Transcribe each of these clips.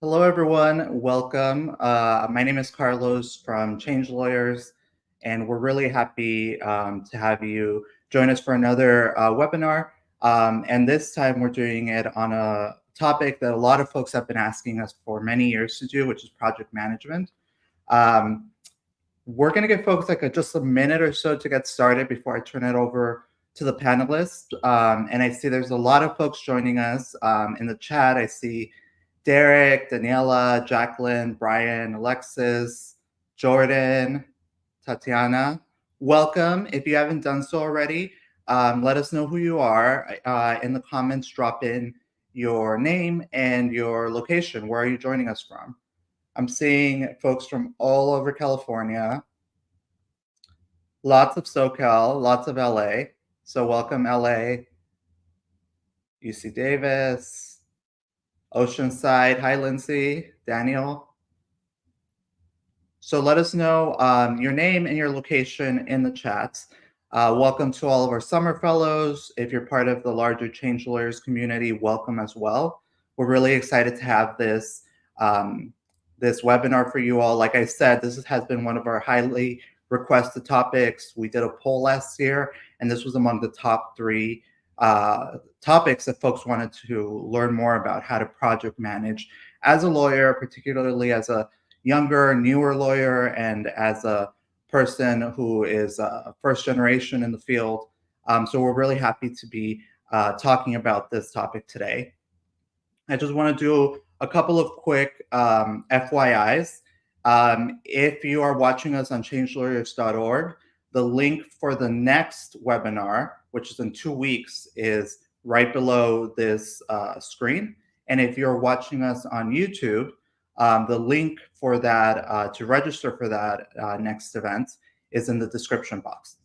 Hello, everyone. Welcome. My name is Carlos from Change Lawyers, and we're really happy to have you join us for another webinar. And this time we're doing it on a topic that a lot of folks have been asking us for many years to do, which is project management. Um, we're going to give folks just a minute or so to get started before I turn it over to the panelists. And I see there's a lot of folks joining us in the chat. I see Derek, Daniela, Jacqueline, Brian, Alexis, Jordan, Tatiana. Welcome. If you haven't done so already, let us know who you are. In the comments, drop in your name and your location. Where are you joining us from? I'm seeing folks from all over California, lots of SoCal, lots of LA. So welcome, LA, UC Davis, Oceanside. Hi, Lindsay, Daniel. So let us know your name and your location in the chats. Welcome to all of our summer fellows. If you're part of the larger Change Lawyers community, welcome as well. We're really excited to have this webinar for you all. Like I said, this has been one of our highly requested topics. We did a poll last year, and this was among the top 3 topics that folks wanted to learn more about: how to project manage as a lawyer, particularly as a younger, newer lawyer, and as a person who is first generation in the field. So we're really happy to be talking about this topic today. I just want to do a couple of quick FYIs. If you are watching us on changelawyers.org, the link for the next webinar, which is in 2 weeks, is right below this screen. And if you're watching us on YouTube, the link for that, to register for that next event, is in the description box.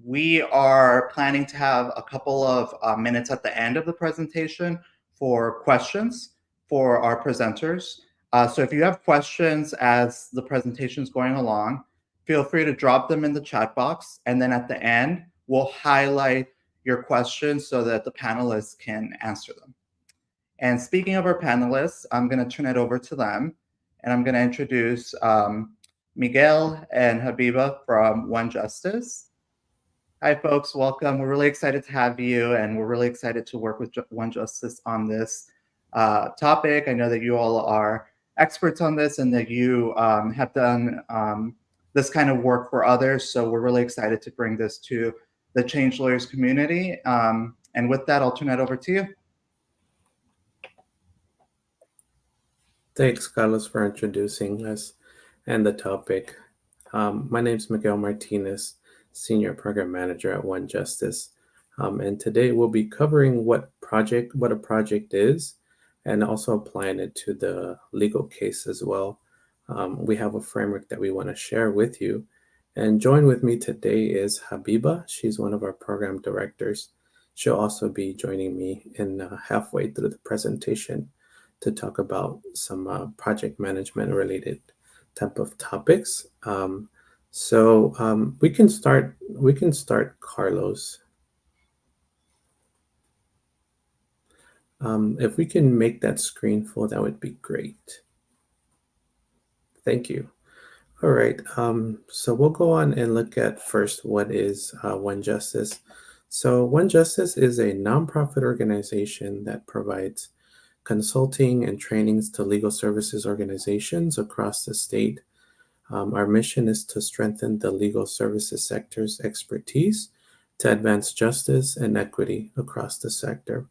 We are planning to have a couple of minutes at the end of the presentation for questions for our presenters. So if you have questions as the presentation is going along, feel free to drop them in the chat box. And then at the end, we'll highlight your questions so that the panelists can answer them. And speaking of our panelists, I'm going to turn it over to them. And I'm going to introduce Miguel and Habiba from One Justice. Hi, folks. Welcome. We're really excited to have you, and we're really excited to work with One Justice on this topic. I know that you all are experts on this and that you have done this kind of work for others. So we're really excited to bring this to the Change Lawyers community. And with that, I'll turn it over to you. Thanks, Carlos, for introducing us and the topic. My name is Miguel Martinez, Senior Program Manager at One Justice. And today we'll be covering what a project is, and also applying it to the legal case as well. We have a framework that we want to share with you. And join with me today is Habiba. She's one of our program directors. She'll also be joining me in halfway through the presentation to talk about some project management related type of topics. So we can start, Carlos. If we can make that screen full, that would be great. Thank you. All right, so we'll go on and look at first what is One Justice. So One Justice is a nonprofit organization that provides consulting and trainings to legal services organizations across the state. Our mission is to strengthen the legal services sector's expertise to advance justice and equity across the sector.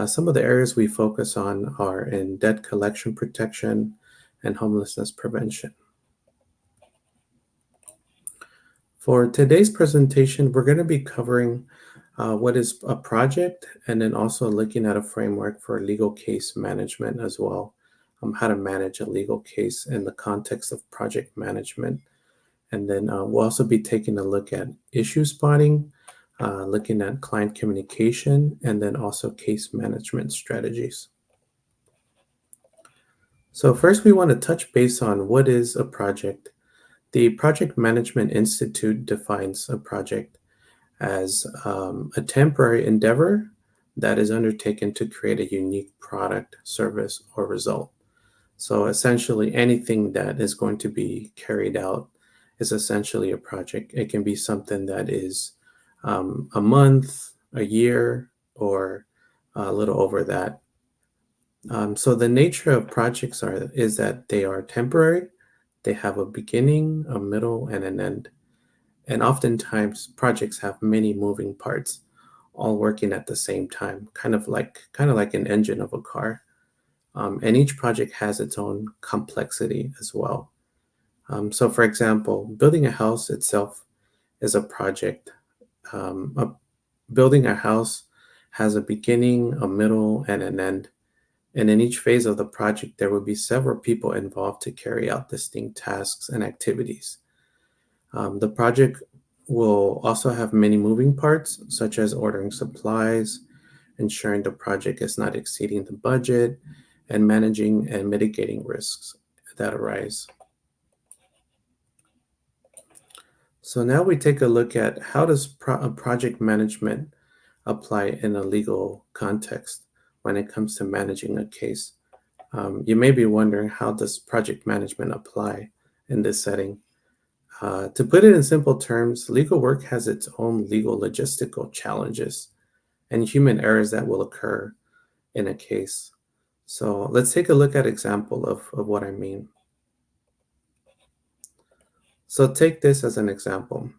Some of the areas we focus on are in debt collection protection and homelessness prevention. For today's presentation, we're going to be covering what is a project, and then also looking at a framework for legal case management as well, how to manage a legal case in the context of project management. And then we'll also be taking a look at issue spotting, looking at client communication, and then also case management strategies. So first, we want to touch base on what is a project. The Project Management Institute defines a project as a temporary endeavor that is undertaken to create a unique product, service, or result. So essentially, anything that is going to be carried out is essentially a project. It can be something that is a month, a year, or a little over that. So the nature of projects is that they are temporary. They have a beginning, a middle, and an end. And oftentimes, projects have many moving parts, all working at the same time, kind of like an engine of a car. And each project has its own complexity as well. So, for example, building a house itself is a project. Building a house has a beginning, a middle, and an end. And in each phase of the project, there will be several people involved to carry out distinct tasks and activities. The project will also have many moving parts, such as ordering supplies, ensuring the project is not exceeding the budget, and managing and mitigating risks that arise. So now we take a look at how does project management apply in a legal context when it comes to managing a case. You may be wondering, how does project management apply in this setting? To put it in simple terms, legal work has its own legal logistical challenges and human errors that will occur in a case. So let's take a look at example of what I mean. So take this as an example.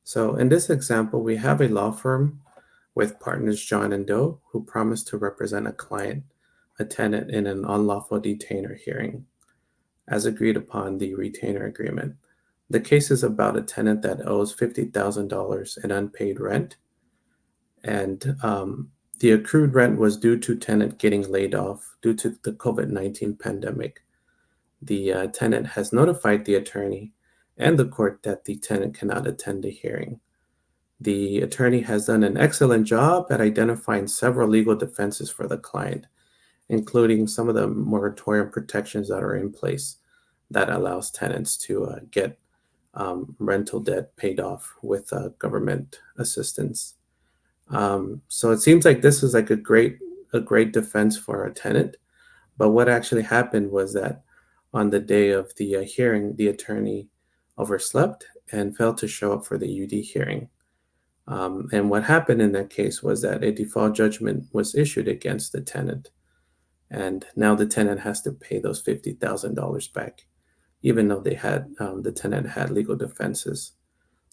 So in this example, we have a law firm with partners John and Doe who promised to represent a client, a tenant in an unlawful detainer hearing, as agreed upon the retainer agreement. The case is about a tenant that owes $50,000 in unpaid rent, and the accrued rent was due to tenant getting laid off due to the COVID-19 pandemic. The tenant has notified the attorney and the court that the tenant cannot attend the hearing. The attorney has done an excellent job at identifying several legal defenses for the client, including some of the moratorium protections that are in place that allows tenants to get rental debt paid off with government assistance. So it seems like this is like a great defense for a tenant. But what actually happened was that on the day of the hearing, the attorney overslept and failed to show up for the UD hearing. And what happened in that case was that a default judgment was issued against the tenant. And now the tenant has to pay those $50,000 back, even though the tenant had legal defenses.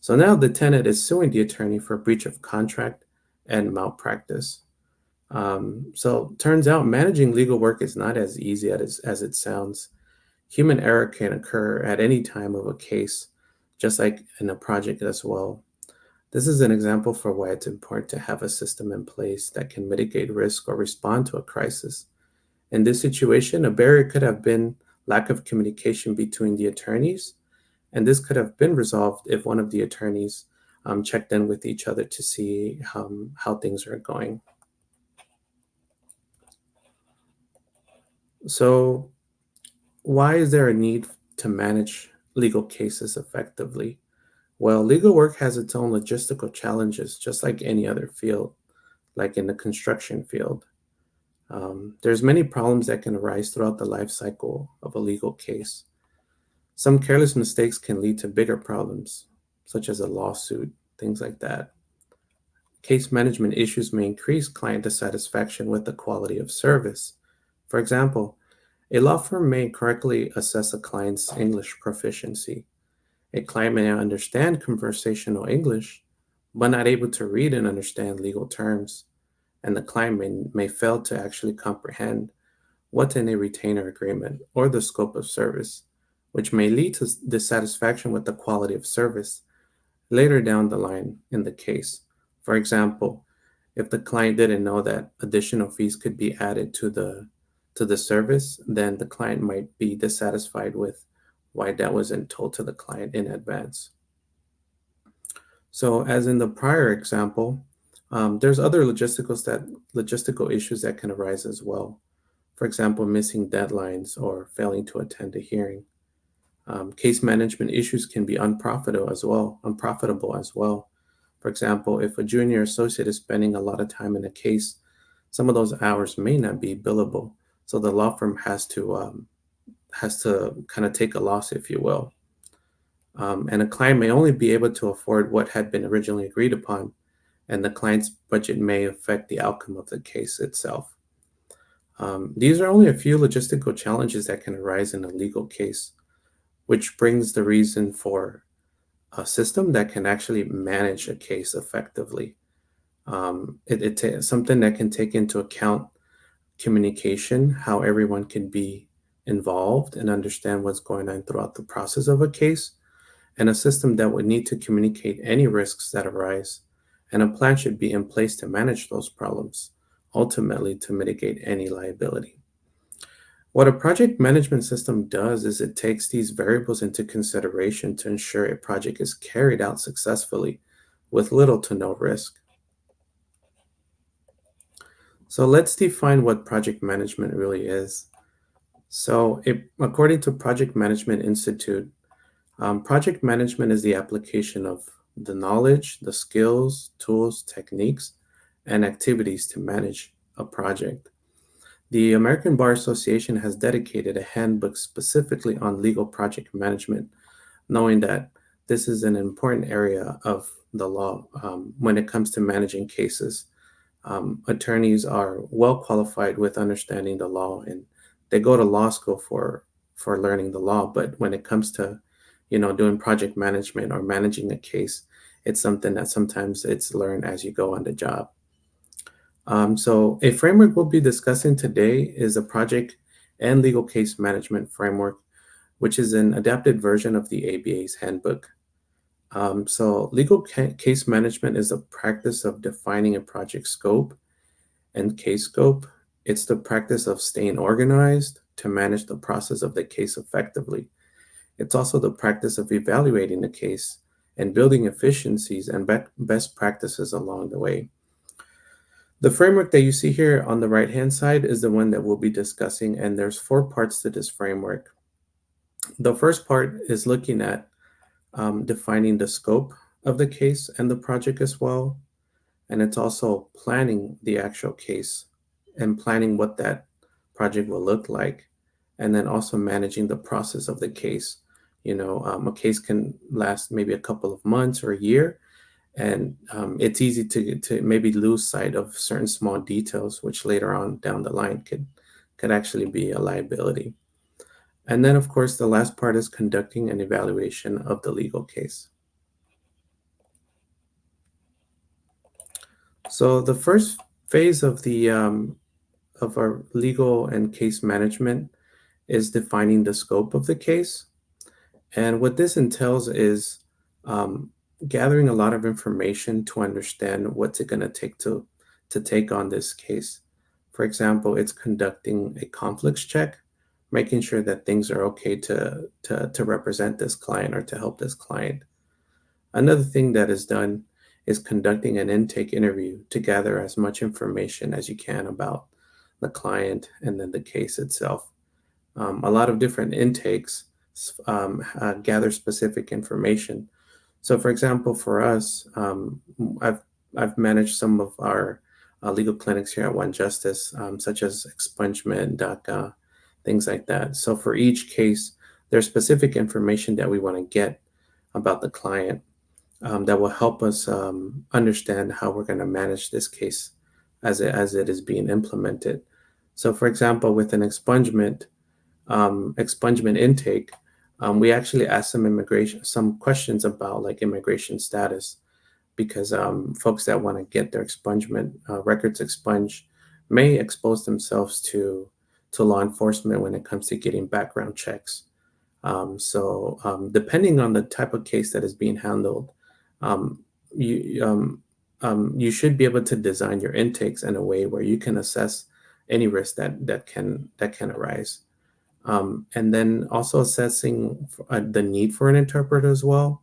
So now the tenant is suing the attorney for breach of contract and malpractice. So turns out managing legal work is not as easy as it sounds. Human error can occur at any time of a case, just like in a project as well. This is an example for why it's important to have a system in place that can mitigate risk or respond to a crisis. In this situation, a barrier could have been lack of communication between the attorneys, and this could have been resolved if one of the attorneys checked in with each other to see how things are going. So, why is there a need to manage legal cases effectively? Well, legal work has its own logistical challenges, just like any other field, like in the construction field. There's many problems that can arise throughout the life cycle of a legal case. Some careless mistakes can lead to bigger problems, such as a lawsuit, things like that. Case management issues may increase client dissatisfaction with the quality of service. For example, a law firm may incorrectly assess a client's English proficiency. A client may understand conversational English, but not able to read and understand legal terms, and the client may fail to actually comprehend what's in a retainer agreement or the scope of service, which may lead to dissatisfaction with the quality of service later down the line in the case. For example, if the client didn't know that additional fees could be added to the service, then the client might be dissatisfied with why that wasn't told to the client in advance. So, as in the prior example, there's other logistical issues that can arise as well. For example, missing deadlines or failing to attend a hearing. Case management issues can be unprofitable as well. For example, if a junior associate is spending a lot of time in a case, some of those hours may not be billable. So the law firm has to has to kind of take a loss, if you will. And a client may only be able to afford what had been originally agreed upon, and the client's budget may affect the outcome of the case itself. These are only a few logistical challenges that can arise in a legal case, which brings the reason for a system that can actually manage a case effectively. It's something that can take into account communication, how everyone can be involved and understand what's going on throughout the process of a case, and a system that would need to communicate any risks that arise. And a plan should be in place to manage those problems, ultimately to mitigate any liability. What a project management system does is it takes these variables into consideration to ensure a project is carried out successfully with little to no risk. So let's define what project management really is. According to Project Management Institute, project management is the application of the knowledge, the skills, tools, techniques, and activities to manage a project. The American Bar Association has dedicated a handbook specifically on legal project management, knowing that this is an important area of the law when it comes to managing cases. Attorneys are well qualified with understanding the law, and they go to law school for learning the law. But when it comes to, doing project management or managing a case, it's something that sometimes it's learned as you go on the job. So a framework we'll be discussing today is a project and legal case management framework, which is an adapted version of the ABA's handbook. So legal case management is the practice of defining a project scope and case scope. It's the practice of staying organized to manage the process of the case effectively. It's also the practice of evaluating the case and building efficiencies and best practices along the way. The framework that you see here on the right-hand side is the one that we'll be discussing, and there's 4 parts to this framework. The first part is looking at defining the scope of the case and the project as well. And it's also planning the actual case and planning what that project will look like. And then also managing the process of the case. A case can last maybe a couple of months or a year. And it's easy to maybe lose sight of certain small details, which later on down the line could actually be a liability. And then, of course, the last part is conducting an evaluation of the legal case. So the first phase of our legal and case management is defining the scope of the case. And what this entails is gathering a lot of information to understand what's it going to take to take on this case. For example, it's conducting a conflicts check, making sure that things are okay to represent this client or to help this client. Another thing that is done is conducting an intake interview to gather as much information as you can about the client and then the case itself. A lot of different intakes gather specific information. So, for example, for us, I've managed some of our legal clinics here at One Justice, such as expungement, DACA, things like that. So, for each case, there's specific information that we want to get about the client that will help us understand how we're going to manage this case as it is being implemented. So, for example, with an expungement intake, we actually ask some questions about like immigration status, because folks that want to get their expungement records expunged may expose themselves to law enforcement when it comes to getting background checks. Depending on the type of case that is being handled, um, you should be able to design your intakes in a way where you can assess any risk that can arise. And then also assessing the need for an interpreter as well.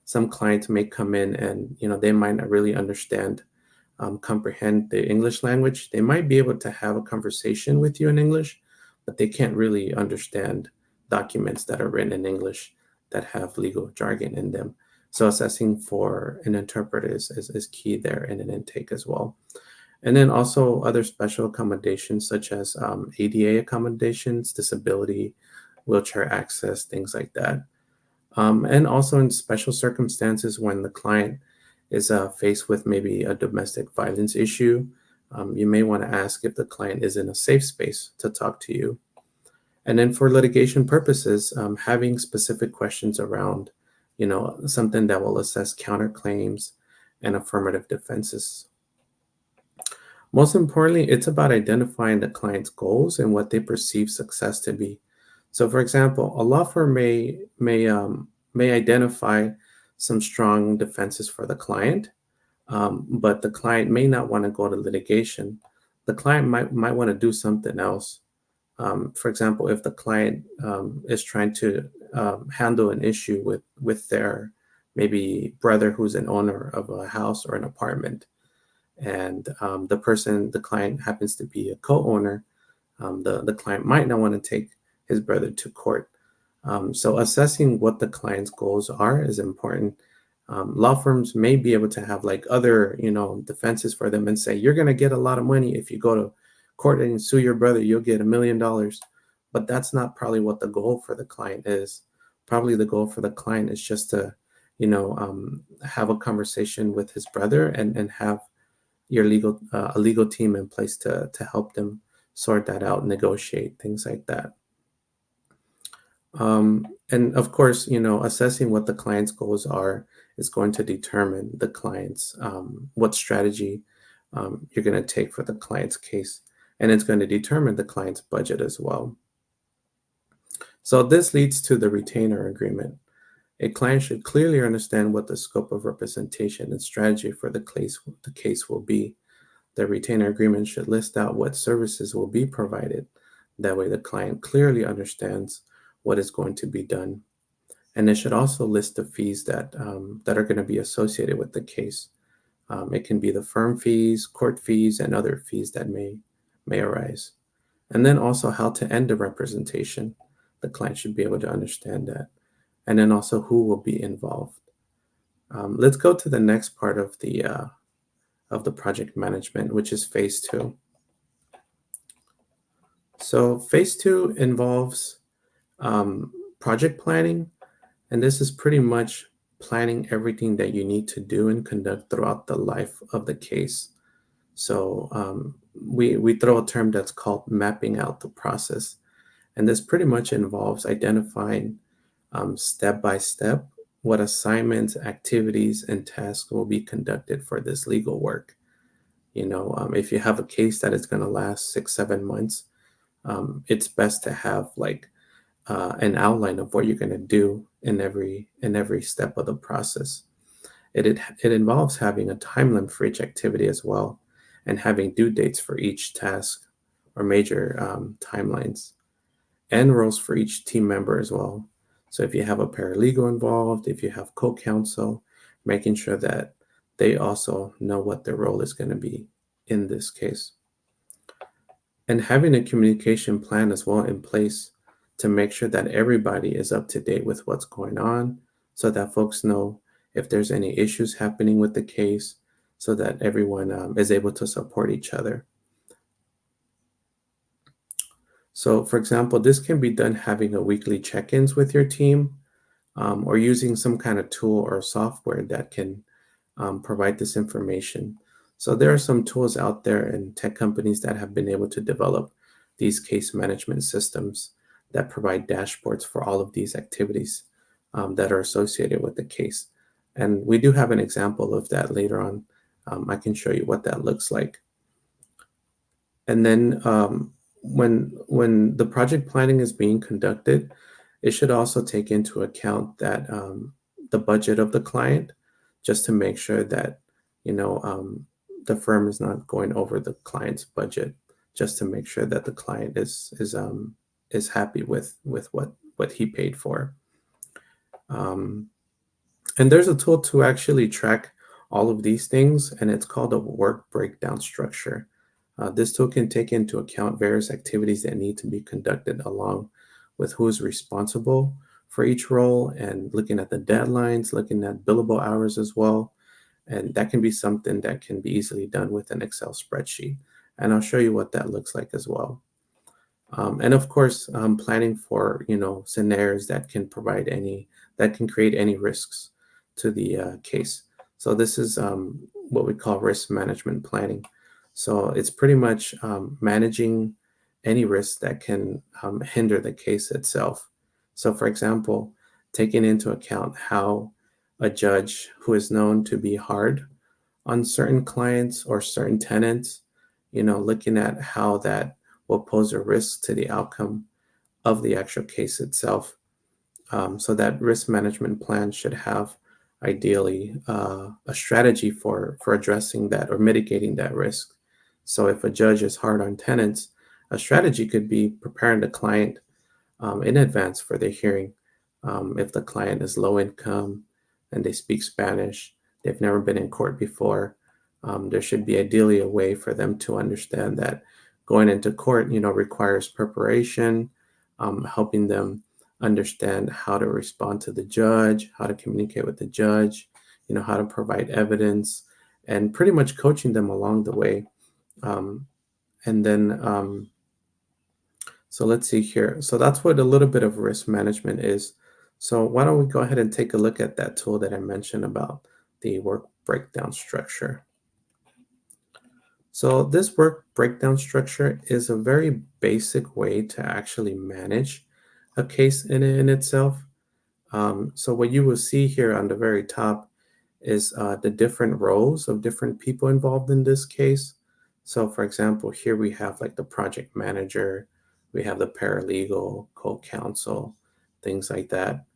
Some clients may come in and they might not really comprehend the English language. They might be able to have a conversation with you in English, but they can't really understand documents that are written in English that have legal jargon in them. So assessing for an interpreter is key there in an intake as well. And then also other special accommodations such as ADA accommodations, disability wheelchair access, things like that. And also in special circumstances when the client is faced with maybe a domestic violence issue, you may want to ask if the client is in a safe space to talk to you. And then for litigation purposes, having specific questions around, something that will assess counterclaims and affirmative defenses. Most importantly, it's about identifying the client's goals and what they perceive success to be. So, for example, a law firm may identify some strong defenses for the client, but the client may not want to go to litigation. The client might want to do something else. For example, if the client is trying to handle an issue with their maybe brother who's an owner of a house or an apartment, and the client happens to be a co-owner, the client might not want to take his brother to court. So assessing what the client's goals are is important. Law firms may be able to have like other, defenses for them and say, you're going to get a lot of money if you go to court and sue your brother, you'll get $1 million. But that's not probably what the goal for the client is. Probably the goal for the client is just to, have a conversation with his brother and have your a legal team in place to help them sort that out, negotiate things like that. And of course, assessing what the client's goals are is going to determine the client's what strategy you're going to take for the client's case, and it's going to determine the client's budget as well. So this leads to the retainer agreement. A client should clearly understand what the scope of representation and strategy for the case will be. The retainer agreement should list out what services will be provided. That way the client clearly understands what is going to be done. And it should also list the fees that are going to be associated with the case. It can be the firm fees, court fees, and other fees that may arise. And then also how to end the representation. The client should be able to understand that. And then also who will be involved. Let's go to the next part of the project management, which is phase 2. So phase 2 involves project planning, and this is pretty much planning everything that you need to do and conduct throughout the life of the case. So we throw a term that's called mapping out the process, and this pretty much involves identifying step by step what assignments, activities, and tasks will be conducted for this legal work. If you have a case that is going to last 6-7 months, it's best to have like an outline of what you're going to do in every step of the process. It involves having a timeline for each activity as well, and having due dates for each task or major timelines, and roles for each team member as well. So if you have a paralegal involved, if you have co-counsel, making sure that they also know what their role is going to be in this case. And having a communication plan as well in place to make sure that everybody is up to date with what's going on, so that folks know if there's any issues happening with the case, so that everyone is able to support each other. So for example, this can be done having a weekly check-ins with your team, or using some kind of tool or software that can provide this information. So there are some tools out there and tech companies that have been able to develop these case management systems that provide dashboards for all of these activities that are associated with the case. And we do have an example of that later on. I can show you what that looks like. And then when the project planning is being conducted, it should also take into account that the budget of the client, just to make sure that the firm is not going over the client's budget, just to make sure that the client is happy with what he paid for. And there's a tool to actually track all of these things, and it's called a work breakdown structure. This tool can take into account various activities that need to be conducted, along with who is responsible for each role, and looking at the deadlines, looking at billable hours as well. And that can be something that can be easily done with an Excel spreadsheet. And I'll show you what that looks like as well. And of course, planning for scenarios that can create any risks to the case. So this is what we call risk management planning. So it's pretty much managing any risks that can hinder the case itself. So, for example, taking into account how a judge who is known to be hard on certain clients or certain tenants, looking at how that will pose a risk to the outcome of the actual case itself. So that risk management plan should have ideally a strategy for addressing that or mitigating that risk. So if a judge is hard on tenants, a strategy could be preparing the client in advance for the hearing. If the client is low income and they speak Spanish, they've never been in court before, there should be ideally a way for them to understand that going into court, requires preparation, helping them understand how to respond to the judge, how to communicate with the judge, how to provide evidence, and pretty much coaching them along the way. Um, and then so let's see here. So that's what a little bit of risk management is. So why don't we go ahead and take a look at that tool that I mentioned about the work breakdown structure. So this work breakdown structure is a very basic way to actually manage a case in itself. So what you will see here on the very top is the different roles of different people involved in this case. So for example, here we have like the project manager, we have the paralegal, co-counsel, things like that.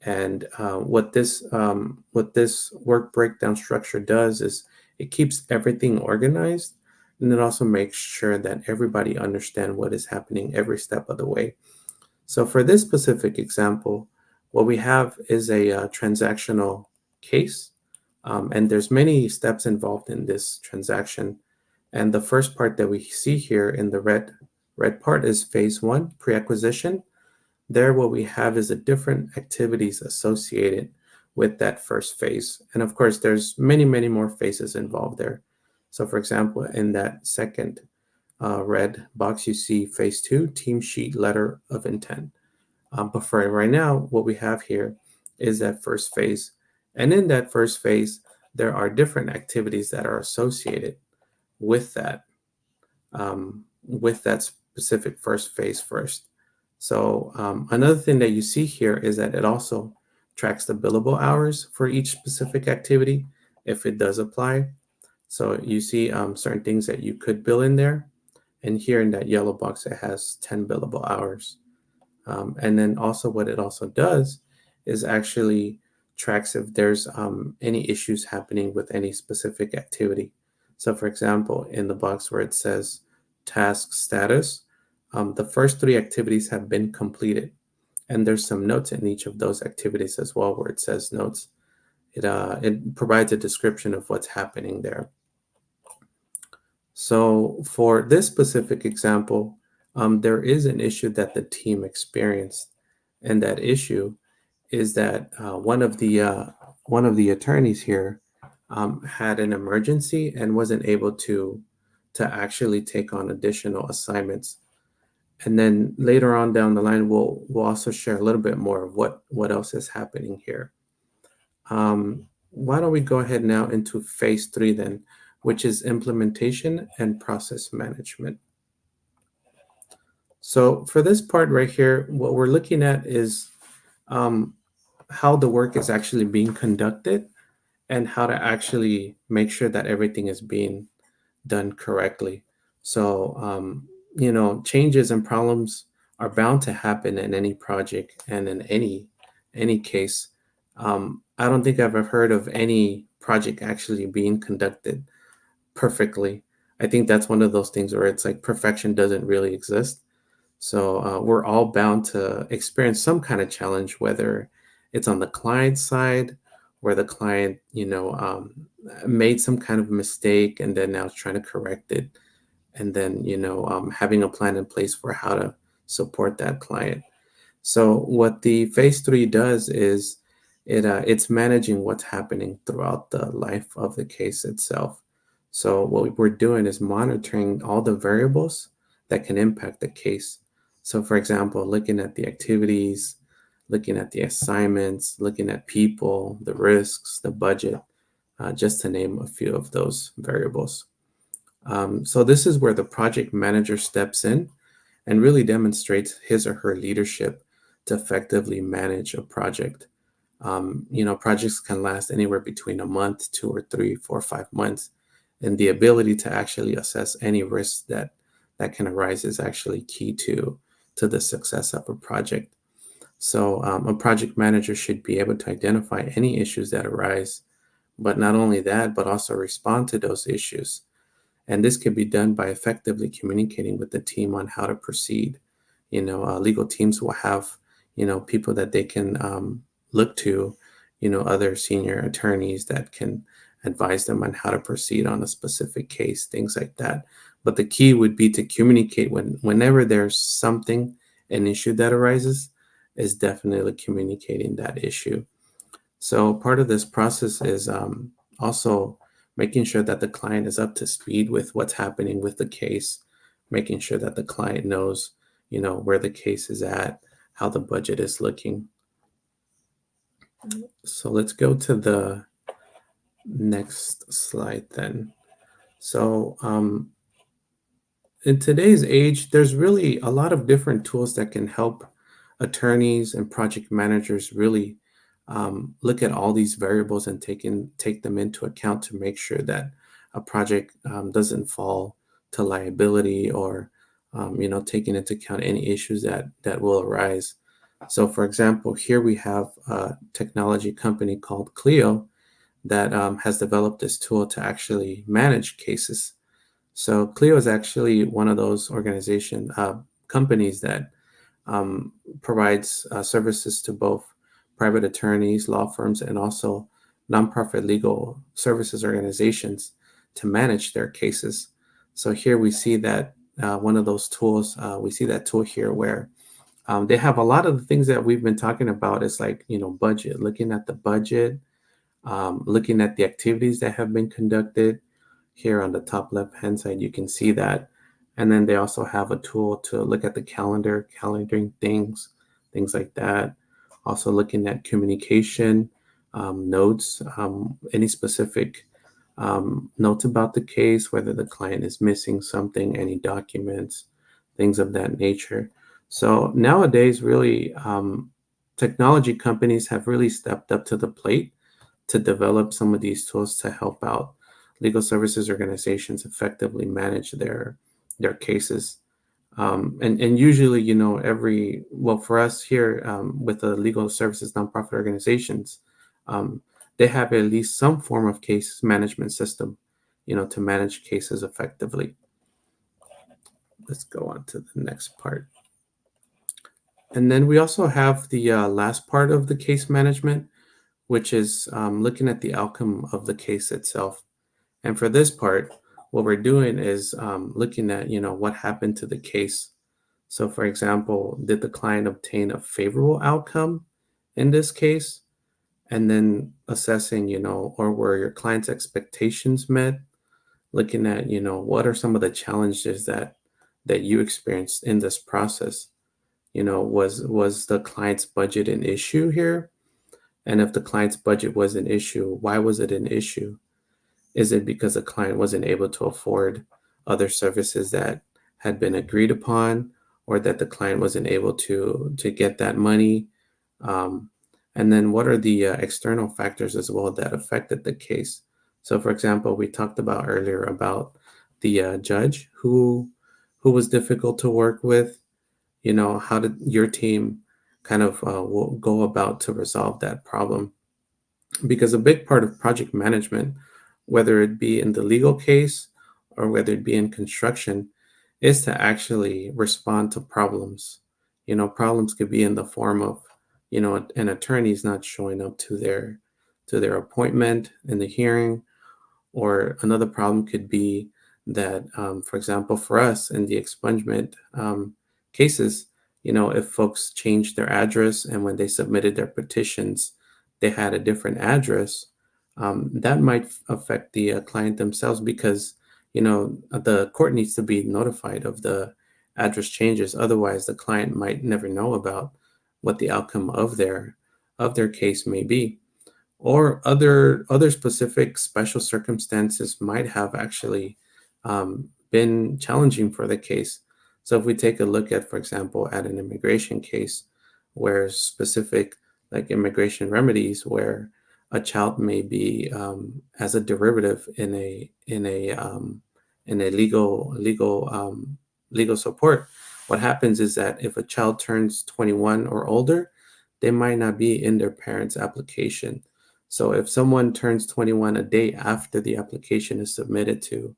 And what this work breakdown structure does is it keeps everything organized, and it also makes sure that everybody understand what is happening every step of the way. So for this specific example, what we have is a transactional case, and there's many steps involved in this transaction. And the first part that we see here in the red part is phase one, pre-acquisition. There, what we have is the different activities associated with that first phase. And of course, there's many, many more phases involved there. So for example, in that second red box, you see phase two, team sheet letter of intent. But for right now, what we have here is that first phase. And in that first phase, there are different activities that are associated with that specific first phase first. So another thing that you see here is that it also tracks the billable hours for each specific activity if it does apply. So you see certain things that you could bill in there. And here in that yellow box, it has 10 billable hours. And then also what it also does is actually tracks if there's any issues happening with any specific activity. So for example, in the box where it says task status, the first three activities have been completed. And there's some notes in each of those activities as well where it says notes. It provides a description of what's happening there. So for this specific example, there is an issue that the team experienced, and that issue is that one of the attorneys here had an emergency and wasn't able to actually take on additional assignments. And then later on down the line, we'll also share a little bit more of what else is happening here. Why don't we go ahead now into phase three then, which is implementation and process management. So for this part right here, what we're looking at is how the work is actually being conducted and how to actually make sure that everything is being done correctly. So, changes and problems are bound to happen in any project and in any case. I don't think I've ever heard of any project actually being conducted perfectly. I think that's one of those things where it's like perfection doesn't really exist. So we're all bound to experience some kind of challenge, whether it's on the client side, where the client, made some kind of mistake and then now is trying to correct it, and then having a plan in place for how to support that client. So what the phase three does is it's managing what's happening throughout the life of the case itself. So what we're doing is monitoring all the variables that can impact the case. So, for example, looking at the activities, looking at the assignments, looking at people, the risks, the budget, just to name a few of those variables. So this is where the project manager steps in and really demonstrates his or her leadership to effectively manage a project. Projects can last anywhere between a month, 2 or 3, 4, 5 months, and the ability to actually assess any risks that can arise is actually key to the success of a project. So a project manager should be able to identify any issues that arise, but not only that, but also respond to those issues. And this can be done by effectively communicating with the team on how to proceed. Legal teams will have, people that they can look to, other senior attorneys that can advise them on how to proceed on a specific case, things like that. But the key would be to communicate whenever there's something, an issue that arises, is definitely communicating that issue. So part of this process is also making sure that the client is up to speed with what's happening with the case, making sure that the client knows, where the case is at, how the budget is looking. So let's go to the next slide then. So in today's age, there's really a lot of different tools that can help attorneys and project managers really look at all these variables and take them into account to make sure that a project doesn't fall to liability or taking into account any issues that will arise. So, for example, here we have a technology company called Clio that has developed this tool to actually manage cases. So Clio is actually one of those companies that provides services to both private attorneys, law firms, and also nonprofit legal services organizations to manage their cases. So here we see that one of those tools, we see that tool here where they have a lot of the things that we've been talking about. Is like, budget, looking at the budget, looking at the activities that have been conducted. Here on the top left hand side, you can see that. And then they also have a tool to look at the calendaring things like that. Also looking at communication, notes, any specific notes about the case, whether the client is missing something, any documents, things of that nature. So nowadays, really, technology companies have really stepped up to the plate to develop some of these tools to help out legal services organizations effectively manage their cases. And usually, for us here with the legal services nonprofit organizations, they have at least some form of case management system, to manage cases effectively. Let's go on to the next part. And then we also have the last part of the case management, which is looking at the outcome of the case itself. And for this part, what we're doing is looking at, what happened to the case. So, for example, did the client obtain a favorable outcome in this case? And then assessing, or were your client's expectations met? Looking at, what are some of the challenges that you experienced in this process? Was the client's budget an issue here? And if the client's budget was an issue, why was it an issue? Is it because the client wasn't able to afford other services that had been agreed upon, or that the client wasn't able to get that money? And then what are the external factors as well that affected the case? So, for example, we talked about earlier about the judge who was difficult to work with. How did your team kind of go about to resolve that problem? Because a big part of project management, whether it be in the legal case or whether it be in construction, is to actually respond to problems. Problems could be in the form of, an attorney's not showing up to their appointment in the hearing, or another problem could be that, for example, for us in the expungement cases, if folks changed their address and when they submitted their petitions, they had a different address, that might affect the client themselves because, the court needs to be notified of the address changes. Otherwise, the client might never know about what the outcome of their case may be, or other specific special circumstances might have actually been challenging for the case. So if we take a look at, for example, at an immigration case where specific like immigration remedies where a child may be as a derivative in a legal support, what happens is that if a child turns 21 or older, they might not be in their parents' application. So if someone turns 21 a day after the application is submitted to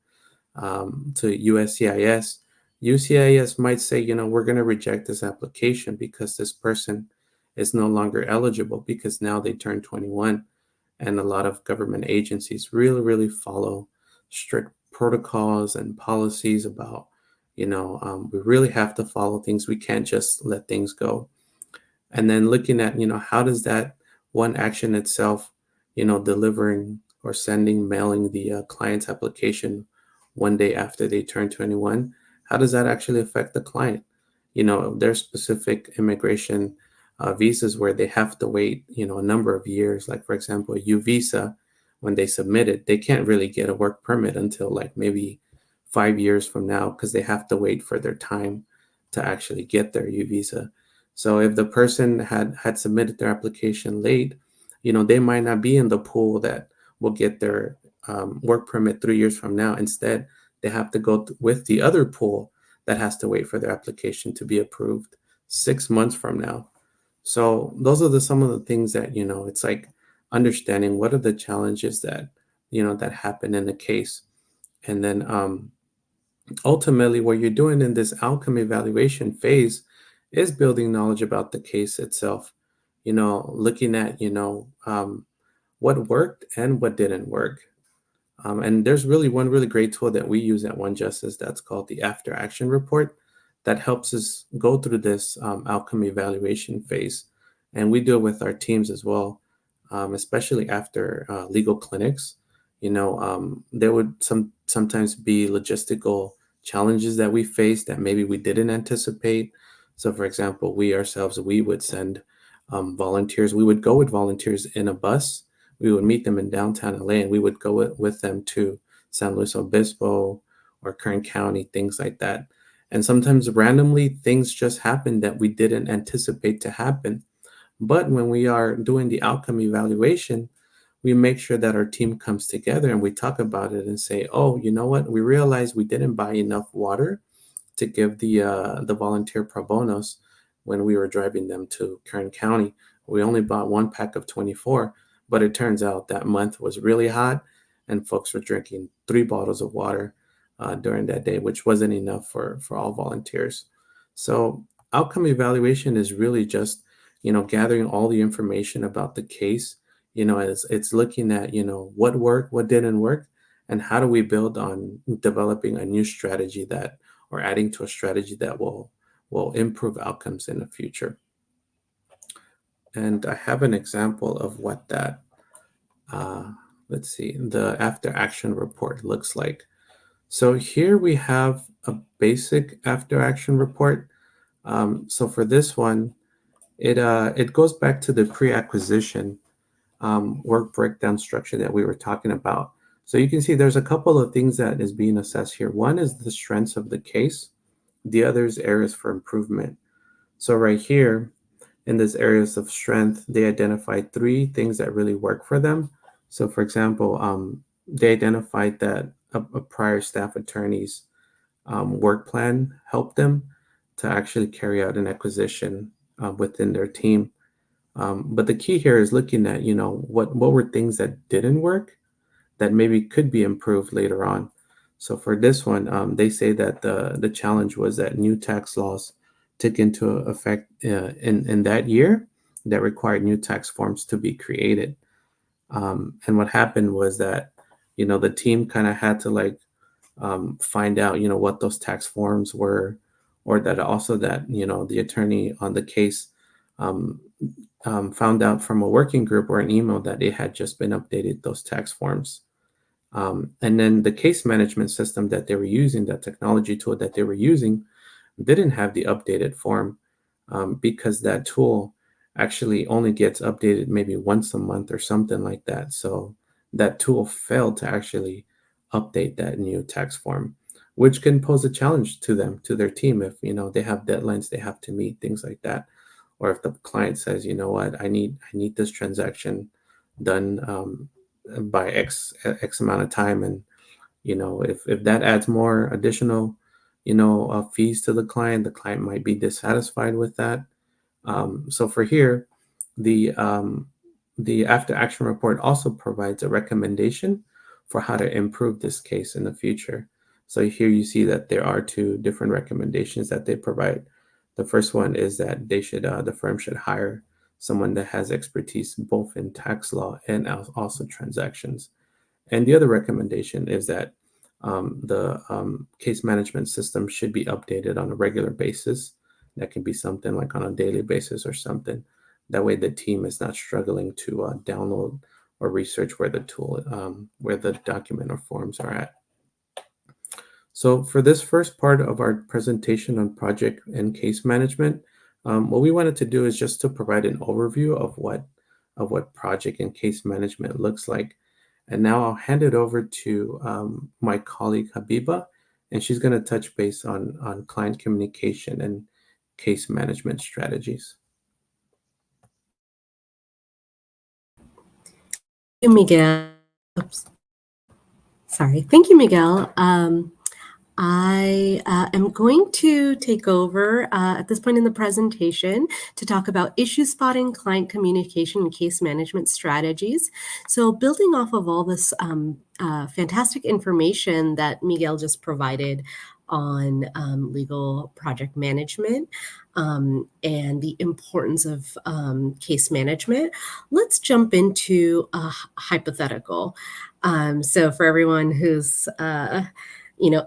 USCIS, UCIS might say, we're going to reject this application because this person is no longer eligible because now they turned 21. And a lot of government agencies really, really follow strict protocols and policies about, we really have to follow things. We can't just let things go. And then looking at, how does that one action itself, delivering or sending, mailing the client's application one day after they turn 21, how does that actually affect the client? There's specific immigration visas where they have to wait, a number of years. Like, for example, a U visa, when they submit it, they can't really get a work permit until like maybe 5 years from now because they have to wait for their time to actually get their U visa. So if the person had submitted their application late, they might not be in the pool that will get their work permit 3 years from now. Instead, they have to go with the other pool that has to wait for their application to be approved 6 months from now. So those are some of the things that, it's like understanding what are the challenges that, that happen in the case. And then ultimately, what you're doing in this outcome evaluation phase is building knowledge about the case itself, looking at, what worked and what didn't work. And there's really one really great tool that we use at One Justice that's called the After Action Report that helps us go through this outcome evaluation phase. And we do it with our teams as well, especially after legal clinics. There would sometimes be logistical challenges that we face that maybe we didn't anticipate. So, for example, we would send volunteers. We would go with volunteers in a bus. We would meet them in downtown LA, and we would go with them to San Luis Obispo or Kern County, things like that. And sometimes randomly things just happen that we didn't anticipate to happen. But when we are doing the outcome evaluation, we make sure that our team comes together and we talk about it and say, oh, you know what? We realized we didn't buy enough water to give the volunteer pro bonos when we were driving them to Kern County. We only bought one pack of 24, but it turns out that month was really hot and folks were drinking 3 bottles of water during that day, which wasn't enough for all volunteers. So outcome evaluation is really just, gathering all the information about the case. It's looking at, what worked, what didn't work, and how do we build on developing a new strategy or adding to a strategy that will improve outcomes in the future. And I have an example of what that, let's see, the after action report looks like. So here we have a basic after action report. So for this one, it goes back to the pre-acquisition work breakdown structure that we were talking about. So you can see there's a couple of things that is being assessed here. One is the strengths of the case. The other is areas for improvement. So right here in this areas of strength, they identified 3 things that really work for them. So for example, they identified that a prior staff attorney's work plan helped them to actually carry out an acquisition within their team. But the key here is looking at, what were things that didn't work that maybe could be improved later on. So for this one, they say that the challenge was that new tax laws took into effect in that year that required new tax forms to be created. And what happened was that, the team kind of had to find out, what those tax forms were, or that also that, the attorney on the case found out from a working group or an email that it had just been updated, those tax forms. And then the case management system that they were using, that technology tool that they were using, didn't have the updated form because that tool actually only gets updated maybe once a month or something like that. So that tool failed to actually update that new tax form, which can pose a challenge to them, to their team, if they have deadlines they have to meet, things like that. Or if the client says, you know what, I need this transaction done by X amount of time, and if that adds more additional fees to the client might be dissatisfied with that. So for here, the the after action report also provides a recommendation for how to improve this case in the future. So here you see that there are two different recommendations that they provide. The first one is that the firm should hire someone that has expertise both in tax law and also transactions. And the other recommendation is that the case management system should be updated on a regular basis. That can be something like on a daily basis or something. That way, the team is not struggling to download or research where where the document or forms are at. So for this first part of our presentation on project and case management, what we wanted to do is just to provide an overview of what project and case management looks like. And now I'll hand it over to my colleague Habiba, and she's going to touch base on client communication and case management strategies. Thank you, Miguel. Oops. Sorry. Thank you, Miguel. I am going to take over at this point in the presentation to talk about issue spotting, client communication, and case management strategies. So building off of all this fantastic information that Miguel just provided on legal project management and the importance of case management, let's jump into a hypothetical. So for everyone who's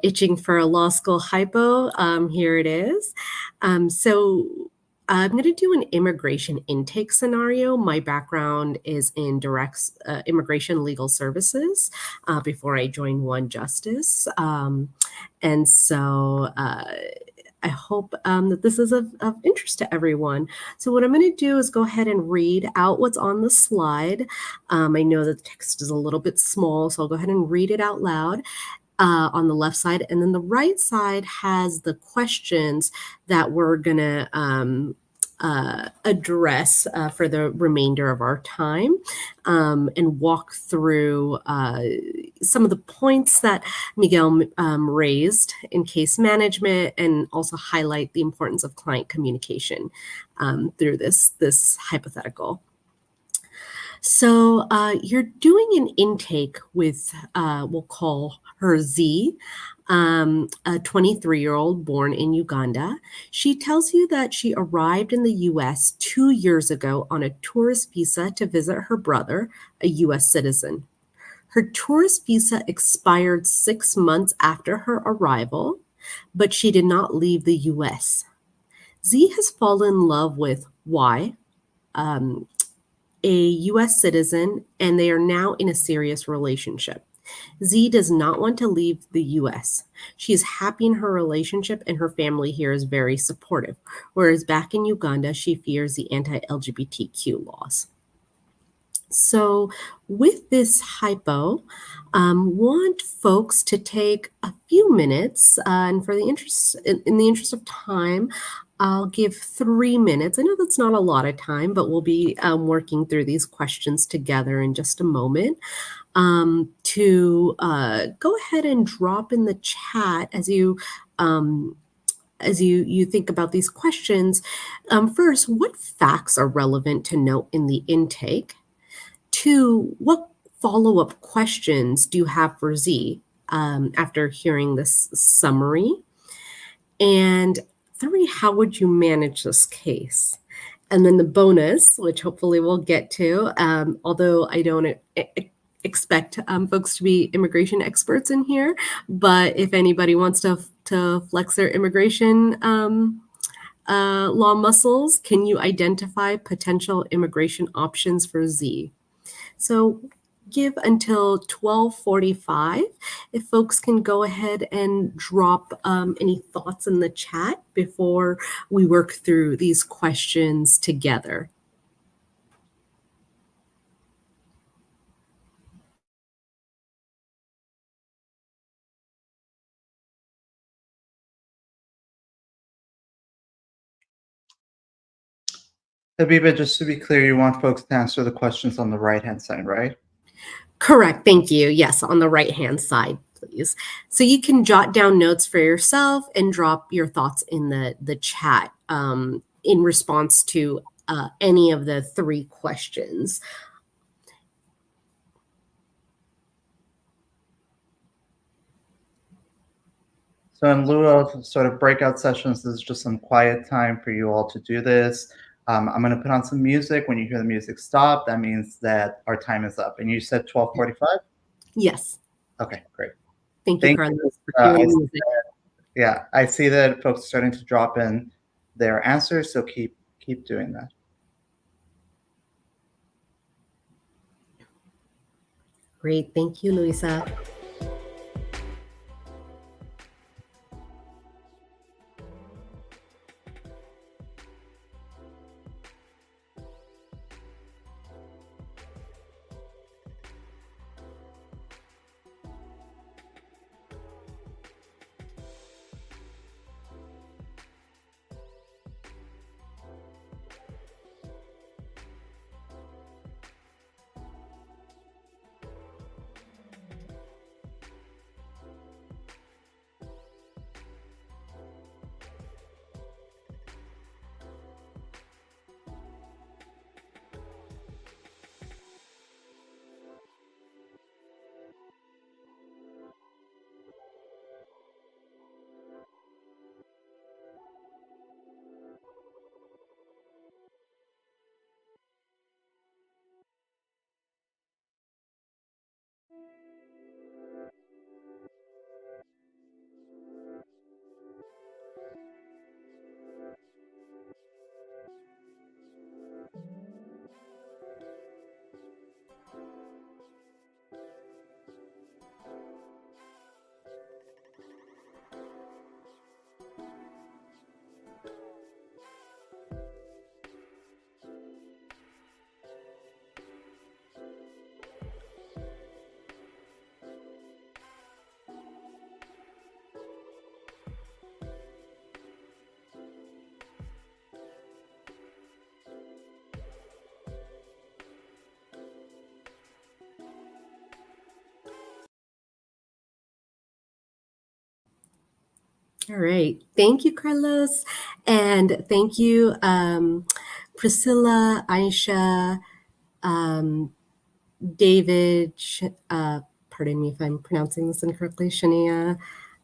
itching for a law school hypo, here it is. So I'm going to do an immigration intake scenario. My background is in direct immigration legal services before I joined One Justice. And so I hope that this is of interest to everyone. So what I'm going to do is go ahead and read out what's on the slide. I know that the text is a little bit small, so I'll go ahead and read it out loud. On the left side, and then the right side has the questions that we're going to address for the remainder of our time and walk through some of the points that Miguel raised in case management and also highlight the importance of client communication through this hypothetical. So you're doing an intake with, we'll call her Z, a 23-year-old born in Uganda. She tells you that she arrived in the U.S. 2 years ago on a tourist visa to visit her brother, a U.S. citizen. Her tourist visa expired 6 months after her arrival, but she did not leave the U.S. Z has fallen in love with Y, a U.S. citizen, and they are now in a serious relationship. Z does not want to leave the U.S. She is happy in her relationship, and her family here is very supportive, whereas back in Uganda, she fears the anti-LGBTQ laws. So with this hypo, want folks to take a few minutes, and for the interest in the interest of time, I'll give 3 minutes. I know that's not a lot of time, but we'll be working through these questions together in just a moment. To go ahead and drop in the chat as you think about these questions. First, what facts are relevant to note in the intake? 2, what follow-up questions do you have for Z after hearing this summary? And 3, how would you manage this case? And then the bonus, which hopefully we'll get to, although I don't expect folks to be immigration experts in here, but if anybody wants to flex their immigration law muscles, can you identify potential immigration options for Z? So give until 12:45. If folks can go ahead and drop any thoughts in the chat before we work through these questions together. Habiba, just to be clear, you want folks to answer the questions on the right-hand side, right? Correct. Thank you. Yes, on the right-hand side, please. So you can jot down notes for yourself and drop your thoughts in the chat in response to any of the 3 questions. So in lieu of sort of breakout sessions, this is just some quiet time for you all to do this. I'm going to put on some music. When you hear the music stop, that means that our time is up. And you said 12:45? Yes. Okay, great. Thank you, Thank Carlos, you. for doing the music. Yeah, I see that folks are starting to drop in their answers, so keep doing that. Great. Thank you, Luisa. All right. Thank you, Carlos. And thank you, Priscilla, Aisha, David, pardon me if I'm pronouncing this incorrectly, Shania,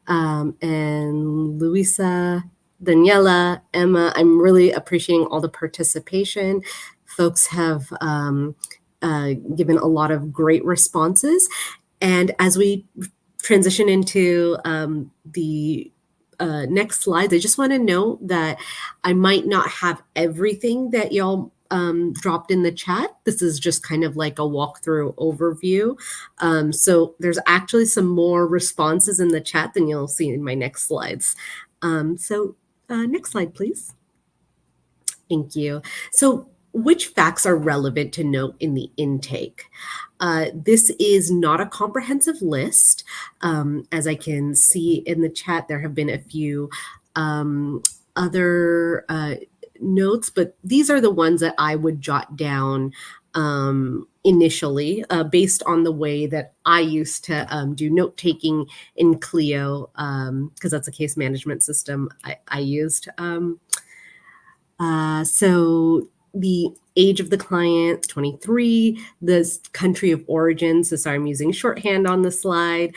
and Luisa, Daniela, Emma. I'm really appreciating all the participation. Folks have given a lot of great responses. And as we transition into the next slides, I just want to note that I might not have everything that y'all dropped in the chat. This is just kind of like a walkthrough overview. So there's actually some more responses in the chat than you'll see in my next slides. Next slide, please. Thank you. So which facts are relevant to note in the intake? This is not a comprehensive list. As I can see in the chat, there have been a few other notes, but these are the ones that I would jot down initially based on the way that I used to do note taking in Clio, because that's a case management system I used. So the age of the client, 23, the country of origin, so sorry, I'm using shorthand on the slide,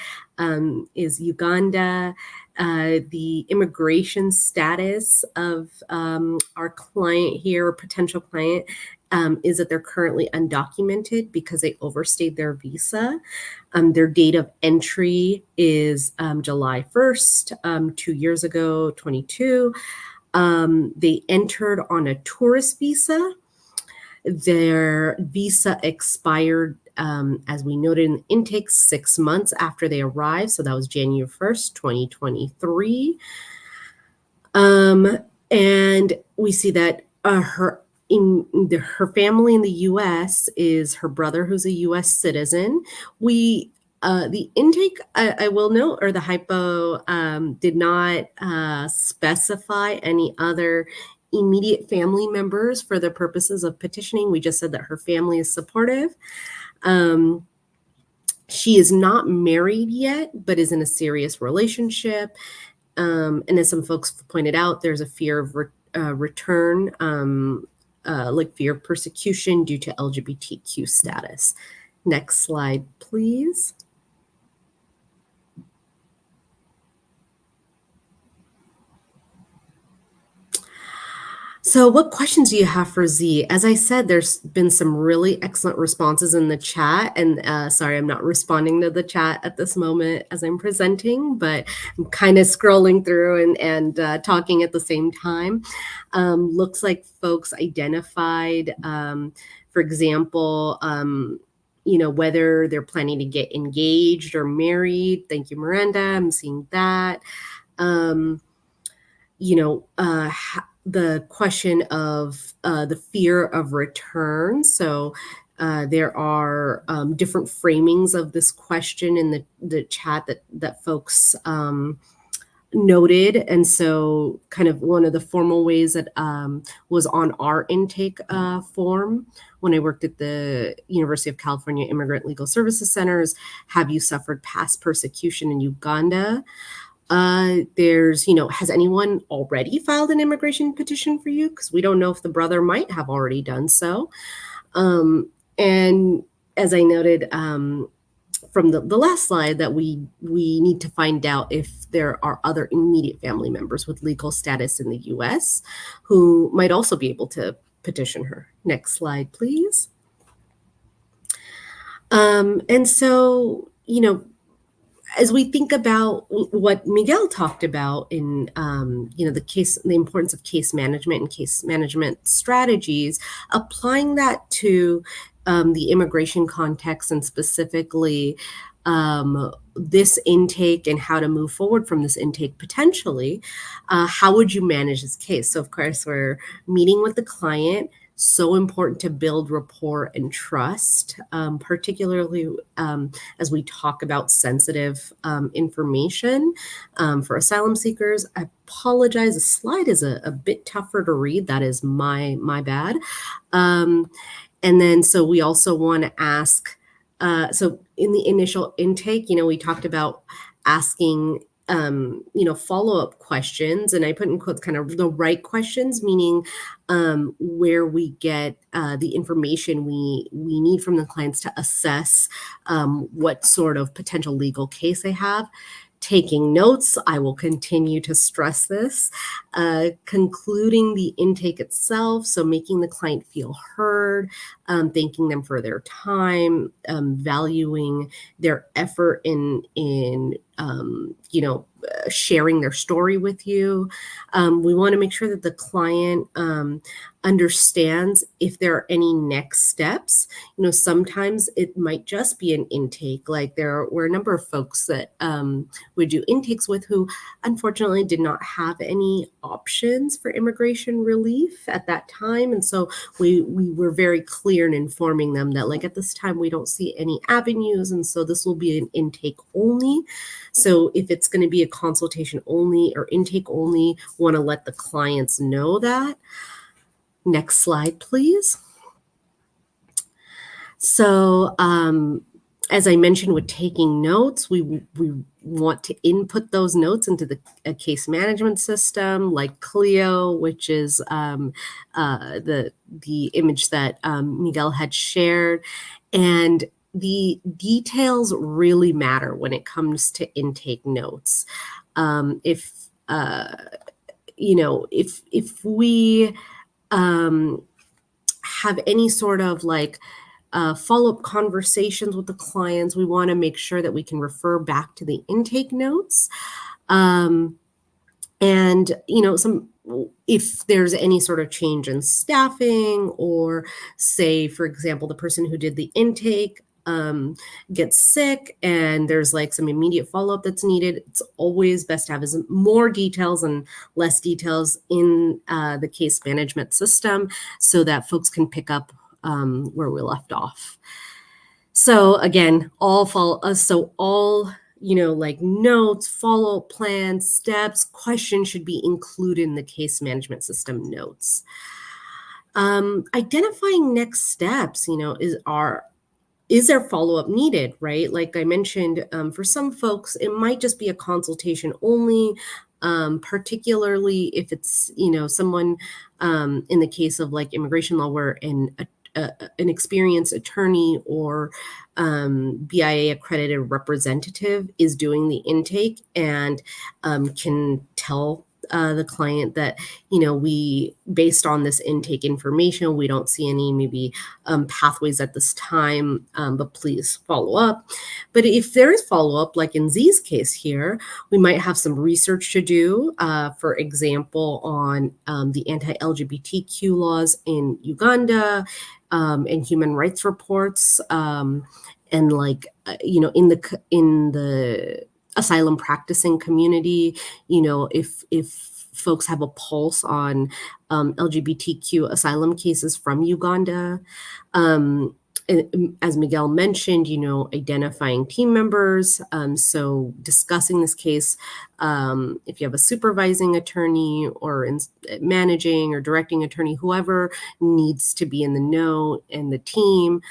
is Uganda. The immigration status of our client here, or potential client, is that they're currently undocumented because they overstayed their visa. Their date of entry is July 1st, 2 years ago, 22. They entered on a tourist visa. Their visa expired, as we noted in the intake, 6 months after they arrived. So that was January 1st, 2023. And we see that her family in the U.S. is her brother, who's a U.S. citizen. The intake, I will note, or the hypo, did not specify any other immediate family members for the purposes of petitioning. We just said that her family is supportive. She is not married yet, but is in a serious relationship. And as some folks pointed out, there's a fear of return, like fear of persecution due to LGBTQ status. Next slide, please. So what questions do you have for Z? As I said, there's been some really excellent responses in the chat. And sorry, I'm not responding to the chat at this moment as I'm presenting, but I'm kind of scrolling through and talking at the same time. Looks like folks identified, for example, whether they're planning to get engaged or married. Thank you, Miranda. I'm seeing that. The question of the fear of return. So there are different framings of this question in the chat that folks noted. And so kind of one of the formal ways that was on our intake form when I worked at the University of California Immigrant Legal Services Centers, have you suffered past persecution in Uganda? There's, has anyone already filed an immigration petition for you? Because we don't know if the brother might have already done so. And as I noted from the last slide, that we need to find out if there are other immediate family members with legal status in the U.S. who might also be able to petition her. Next slide, please. And so, as we think about what Miguel talked about in, the importance of case management and case management strategies, applying that to the immigration context and specifically this intake and how to move forward from this intake potentially, how would you manage this case? So of course, we're meeting with the client. So important to build rapport and trust, particularly as we talk about sensitive information for asylum seekers. I apologize, the slide is a bit tougher to read. That is my bad. And then so we also want to ask, so in the initial intake, we talked about asking follow-up questions, and I put in quotes kind of the right questions, meaning where we get the information we need from the clients to assess what sort of potential legal case they have. Taking notes, I will continue to stress this. Concluding the intake itself, so making the client feel heard, thanking them for their time, valuing their effort in sharing their story with you. We want to make sure that the client understands if there are any next steps. Sometimes it might just be an intake. Like there were a number of folks that we do intakes with who unfortunately did not have any options for immigration relief at that time. And so we were very clear in informing them that like at this time we don't see any avenues, and so this will be an intake only. So if it's going to be a consultation only or intake only, want to let the clients know that. Next slide, please. So as I mentioned with taking notes, we want to input those notes into a case management system like Clio, which is the image that Miguel had shared. And the details really matter when it comes to intake notes. If we have any sort of like follow-up conversations with the clients, we want to make sure that we can refer back to the intake notes. And some if there's any sort of change in staffing, or say, for example, the person who did the intake gets sick and there's like some immediate follow-up that's needed, it's always best to have more details and less details in the case management system so that folks can pick up where we left off. So again, all like notes, follow-up plans, steps, questions should be included in the case management system notes. Identifying next steps, is there follow-up needed, right? Like I mentioned, for some folks, it might just be a consultation only, particularly if it's, someone in the case of like immigration law where an experienced attorney or BIA accredited representative is doing the intake and can tell the client that, we, based on this intake information, we don't see any maybe pathways at this time, but please follow up. But if there is follow-up, like in Z's case here, we might have some research to do, for example, on the anti-LGBTQ laws in Uganda, and human rights reports, and like, in the asylum practicing community, if folks have a pulse on LGBTQ asylum cases from Uganda. As Miguel mentioned, identifying team members. So discussing this case, if you have a supervising attorney or managing or directing attorney, whoever needs to be in the know and the team.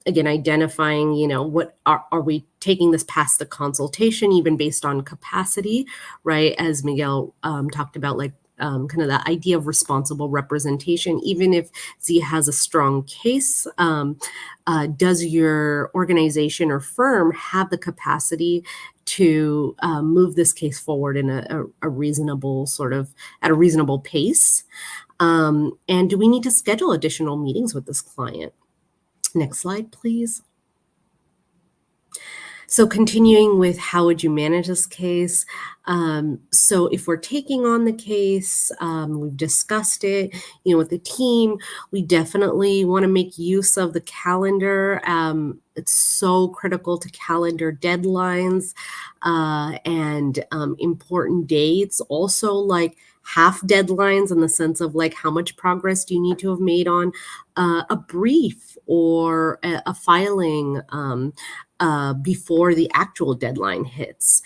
Again, identifying, what are we taking this past the consultation, even based on capacity, right? As Miguel talked about, like kind of the idea of responsible representation. Even if Z has a strong case, does your organization or firm have the capacity to move this case forward in a reasonable at a reasonable pace? And do we need to schedule additional meetings with this client? Next slide, please. So continuing with how would you manage this case? So if we're taking on the case, we've discussed it, with the team, we definitely want to make use of the calendar. It's so critical to calendar deadlines and important dates. Also, like half deadlines in the sense of like how much progress do you need to have made on a brief or a filing before the actual deadline hits.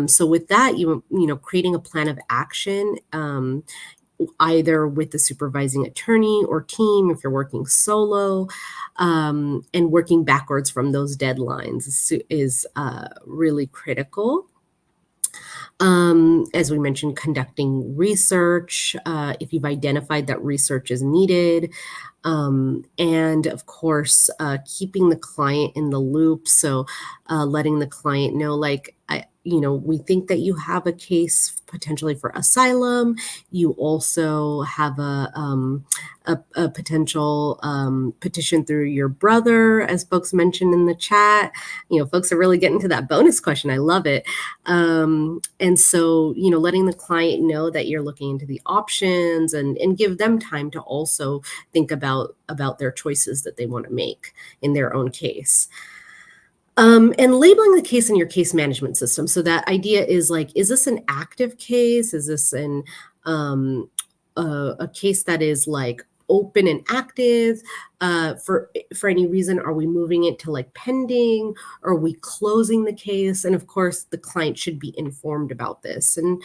So with that, creating a plan of action, either with the supervising attorney or team if you're working solo, and working backwards from those deadlines is really critical. As we mentioned, conducting research, if you've identified that research is needed, and of course, keeping the client in the loop. So letting the client know, like, we think that you have a case potentially for asylum. You also have a potential petition through your brother, as folks mentioned in the chat. Folks are really getting to that bonus question. I love it. And so, letting the client know that you're looking into the options and give them time to also think about their choices that they want to make in their own case. And labeling the case in your case management system. So that idea is like, is this an active case? Is this a case that is like open and active? For any reason, are we moving it to like pending? Are we closing the case? And of course, the client should be informed about this. And,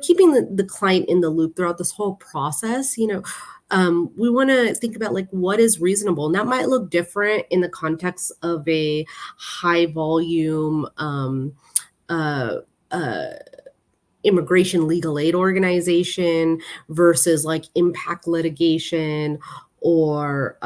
keeping the client in the loop throughout this whole process, we want to think about like what is reasonable. And that might look different in the context of a high volume immigration legal aid organization versus like impact litigation or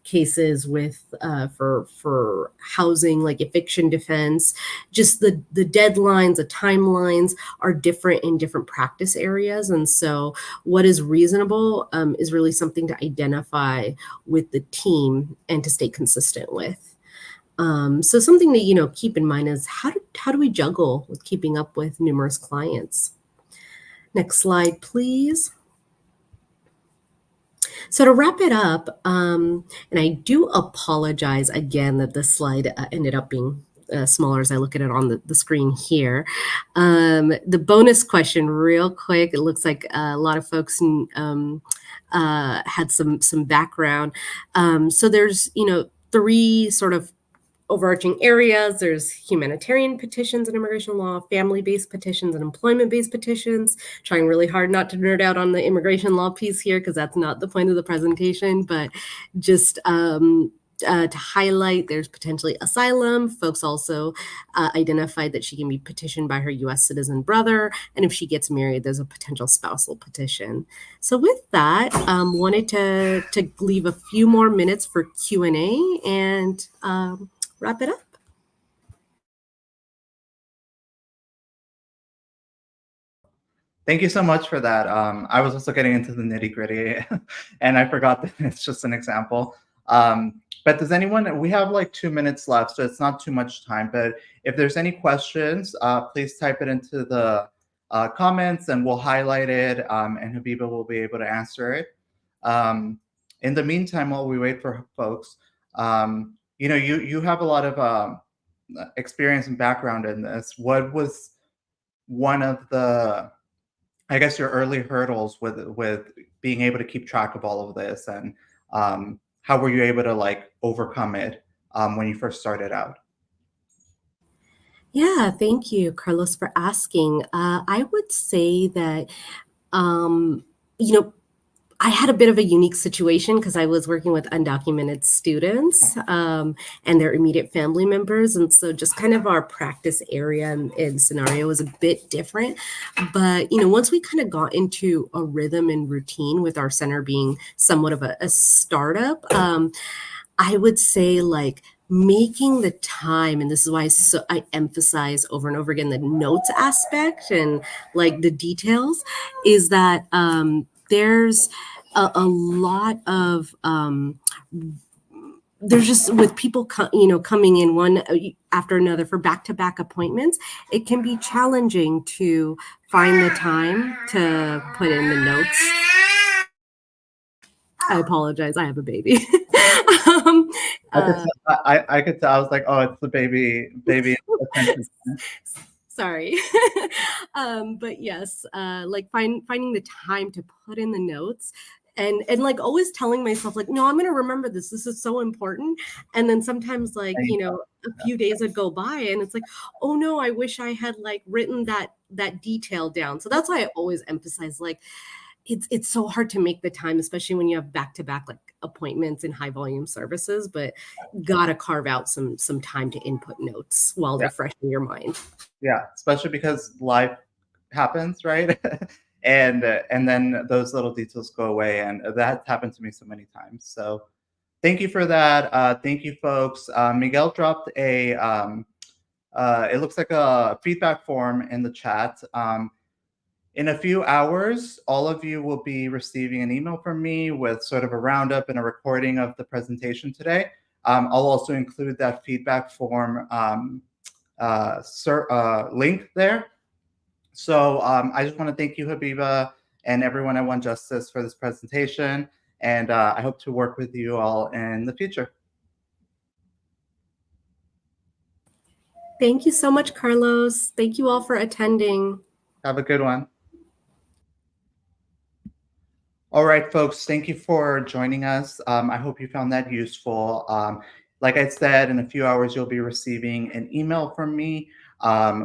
cases with for housing, like eviction defense. Just the deadlines, the timelines are different in different practice areas. And so what is reasonable is really something to identify with the team and to stay consistent with. So something to, keep in mind is how do we juggle with keeping up with numerous clients? Next slide, please. So to wrap it up, and I do apologize again that this slide ended up being smaller as I look at it on the screen here. The bonus question, real quick, it looks like a lot of folks had some background. So there's, three sort of overarching areas. There's humanitarian petitions and immigration law, family-based petitions and employment-based petitions. Trying really hard not to nerd out on the immigration law piece here because that's not the point of the presentation, but just to highlight, there's potentially asylum. Folks also identified that she can be petitioned by her U.S. citizen brother, and if she gets married, there's a potential spousal petition. So with that, wanted to leave a few more minutes for Q&A and wrap it up. Thank you so much for that. I was also getting into the nitty gritty and I forgot that it's just an example. But does anyone, we have like 2 minutes left, so it's not too much time, but if there's any questions, please type it into the comments and we'll highlight it and Habiba will be able to answer it. In the meantime, while we wait for folks, you have a lot of experience and background in this. What was one of the, I guess, your early hurdles with being able to keep track of all of this, and how were you able to like overcome it when you first started out? Yeah, thank you, Carlos, for asking. I would say that, you know, I had a bit of a unique situation because I was working with undocumented students and their immediate family members. And so just kind of our practice area and scenario was a bit different. But, once we kind of got into a rhythm and routine with our center being somewhat of a startup, I would say like making the time, and this is why I emphasize over and over again the notes aspect and like the details, is that there's a lot of there's just with people coming in one after another for back-to-back appointments, it can be challenging to find the time to put in the notes. I apologize, I have a baby. I could tell. I was like, oh, it's the baby. Sorry. But yes, like finding the time to put in the notes and like always telling myself like, no, I'm going to remember this. This is so important. And then sometimes like, a few days would go by and it's like, oh no, I wish I had like written that detail down. So that's why I always emphasize like, it's so hard to make the time, especially when you have back-to-back like appointments and high volume services, but gotta carve out some time to input notes while they're fresh in your mind. Yeah, especially because life happens, right? and then those little details go away, and that happened to me so many times. So thank you for that. Thank you, folks. Miguel dropped a it looks like a feedback form in the chat. In a few hours, all of you will be receiving an email from me with sort of a roundup and a recording of the presentation today. I'll also include that feedback form link there. So I just want to thank you, Habiba, and everyone at One Justice for this presentation. And I hope to work with you all in the future. Thank you so much, Carlos. Thank you all for attending. Have a good one. All right, folks, thank you for joining us. I hope you found that useful. Like I said, in a few hours, you'll be receiving an email from me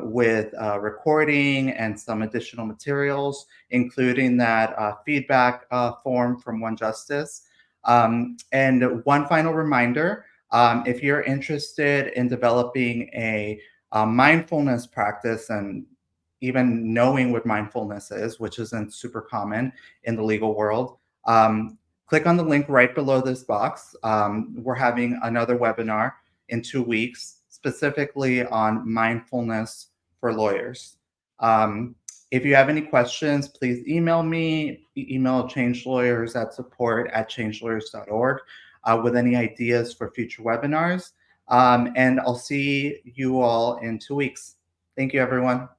with a recording and some additional materials, including that feedback form from One Justice. And one final reminder, if you're interested in developing a mindfulness practice and even knowing what mindfulness is, which isn't super common in the legal world, click on the link right below this box. We're having another webinar in 2 weeks, specifically on mindfulness for lawyers. If you have any questions, please email me, email changelawyers@support@changelawyers.org with any ideas for future webinars. And I'll see you all in 2 weeks. Thank you, everyone.